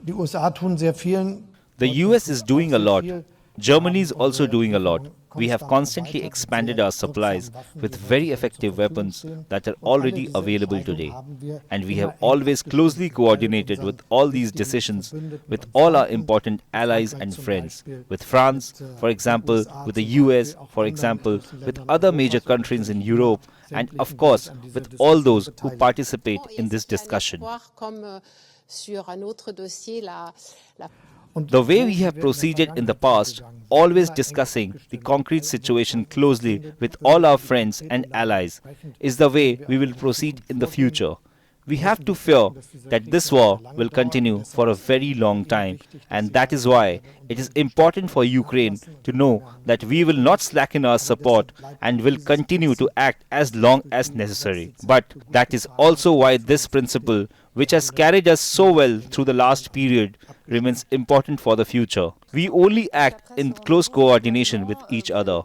The US is doing a lot. Germany is also doing a lot. We have constantly expanded our supplies with very effective weapons that are already available today. And we have always closely coordinated with all these decisions with all our important allies and friends. With France, for example, with the US, for example, with other major countries in Europe, and of course, with all those who participate in this discussion. The way we have proceeded in the past, always discussing the concrete situation closely with all our friends and allies, is the way we will proceed in the future. We have to fear that this war will continue for a very long time, and that is why it is important for Ukraine to know that we will not slacken our support and will continue to act as long as necessary. But that is also why this principle, which has carried us so well through the last period, remains important for the future. We only act in close coordination with each other.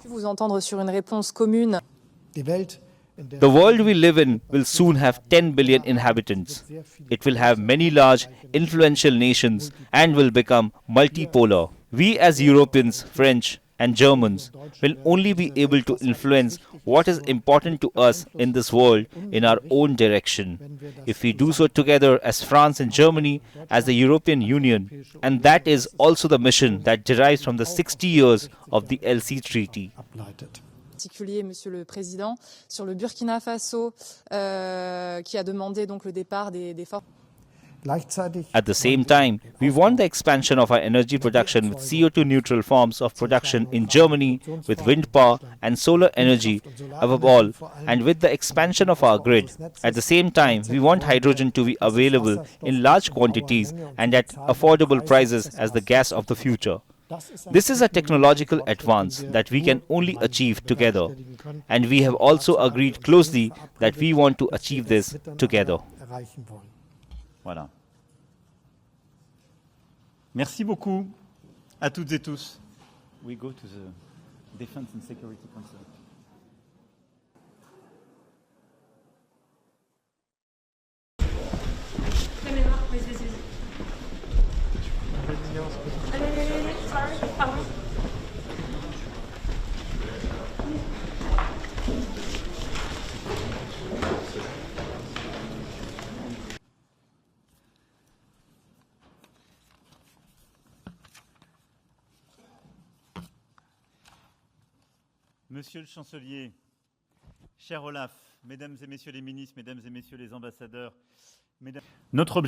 The world we live in will soon have 10 billion inhabitants. It will have many large, influential nations and will become multipolar. We as Europeans, French and Germans will only be able to influence what is important to us in this world in our own direction. If we do so together as France and Germany, as the European Union, and that is also the mission that derives from the 60 years of the LC Treaty. Particulier, Monsieur le Président, sur le Burkina Faso, qui a demandé donc le départ des forces. At the same time, we want the expansion of our energy production with CO2-neutral forms of production in Germany, with wind power and solar energy above all, and with the expansion of our grid. At the same time, we want hydrogen to be available in large quantities and at affordable prices as the gas of the future. This is a technological advance that we can only achieve together, and we have also agreed closely that we want to achieve this together. Voilà. Merci beaucoup à toutes et tous. We go to the Defense and Security Council. Monsieur le Chancelier, cher Olaf, Mesdames et Messieurs les ministres, Mesdames et Messieurs les ambassadeurs,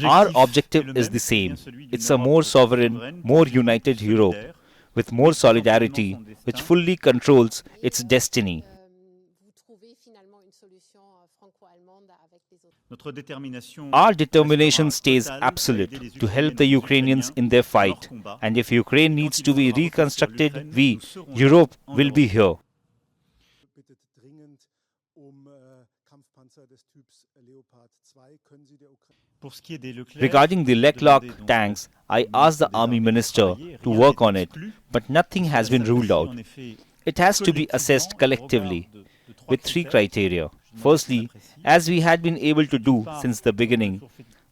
our objective is the same. It's a more sovereign, more united Europe, with more solidarity, which fully controls its destiny. Our determination stays absolute to help the Ukrainians in their fight. And if Ukraine needs to be reconstructed, we, Europe, will be here. Regarding the Leopard tanks, I asked the Army Minister to work on it, but nothing has been ruled out. It has to be assessed collectively with 3 criteria. Firstly, as we had been able to do since the beginning,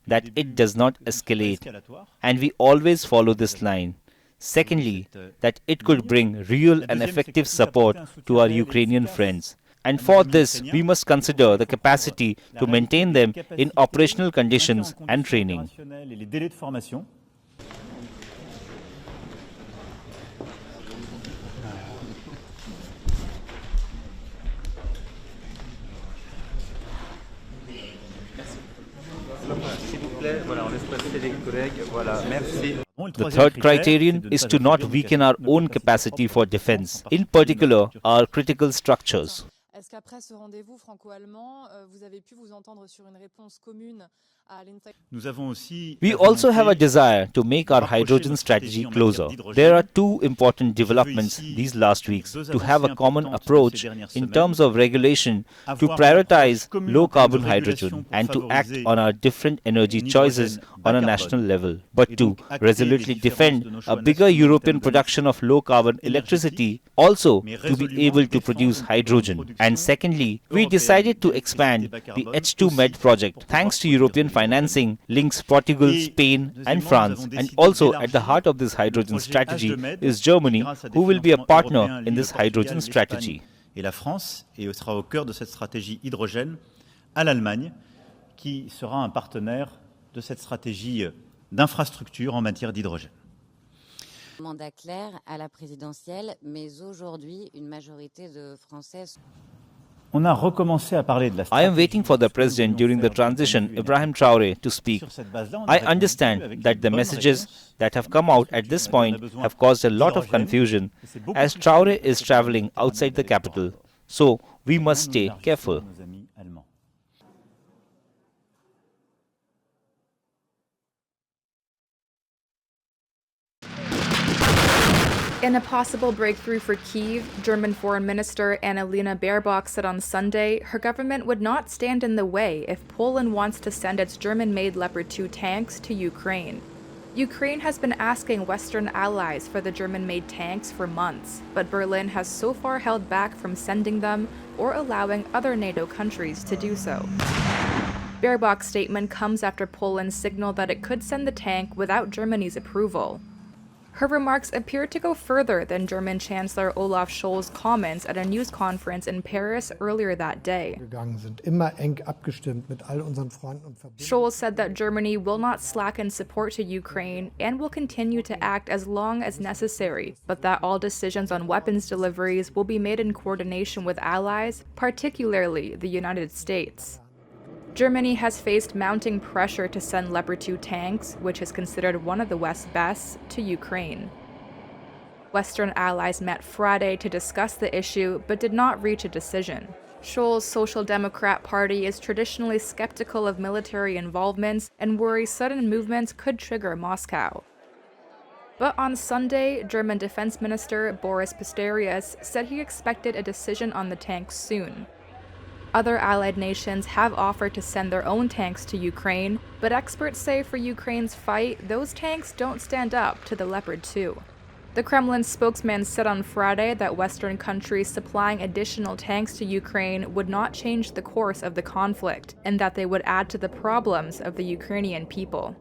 that it does not escalate, and we always follow this line. Secondly, that it could bring real and effective support to our Ukrainian friends. And for this, we must consider the capacity to maintain them in operational conditions and training. The third criterion is to not weaken our own capacity for defense, in particular our critical structures. Est-ce qu'après ce rendez-vous franco-allemand, vous avez pu vous entendre sur une réponse commune à l'intégration? We also have a desire to make our hydrogen strategy closer. There are 2 important developments these last weeks to have a common approach in terms of regulation to prioritize low-carbon hydrogen and to act on our different energy choices on a national level, but to resolutely defend a bigger European production of low-carbon electricity, also to be able to produce hydrogen. And Secondly, we decided to expand the H2Med project. Thanks to European financing, links Portugal, Spain and France. And also at the heart of this hydrogen strategy is Germany, who will be a partner in this hydrogen strategy. Et la France sera au cœur de cette stratégie hydrogène à l'Allemagne, qui sera un partenaire de cette stratégie d'infrastructure en matière d'hydrogène. Mandat clair à la présidentielle, mais aujourd'hui, une majorité de Français. On a recommencé à parler de la I am waiting for the president during the transition, Ibrahim Traoré, to speak. I understand that the messages that have come out at this point have caused a lot of confusion, as Traoré is traveling outside the capital. So we must stay careful. In a possible breakthrough for Kyiv, German Foreign Minister Annalena Baerbock said on Sunday her government would not stand in the way if Poland wants to send its German-made Leopard 2 tanks to Ukraine. Ukraine has been asking Western allies for the German-made tanks for months, but Berlin has so far held back from sending them or allowing other NATO countries to do so. Baerbock's statement comes after Poland signaled that it could send the tank without Germany's approval. Her remarks appear to go further than German Chancellor Olaf Scholz' comments at a news conference in Paris earlier that day. Scholz said that Germany will not slacken support to Ukraine and will continue to act as long as necessary, but that all decisions on weapons deliveries will be made in coordination with allies, particularly the United States. Germany has faced mounting pressure to send Leopard 2 tanks, which is considered one of the West's best, to Ukraine. Western allies met Friday to discuss the issue, but did not reach a decision. Scholz's Social Democrat Party is traditionally skeptical of military involvements and worries sudden movements could trigger Moscow. But on Sunday, German Defense Minister Boris Pistorius said he expected a decision on the tanks soon. Other allied nations have offered to send their own tanks to Ukraine, but experts say for Ukraine's fight, those tanks don't stand up to the Leopard 2. The Kremlin spokesman said on Friday that Western countries supplying additional tanks to Ukraine would not change the course of the conflict, and that they would add to the problems of the Ukrainian people.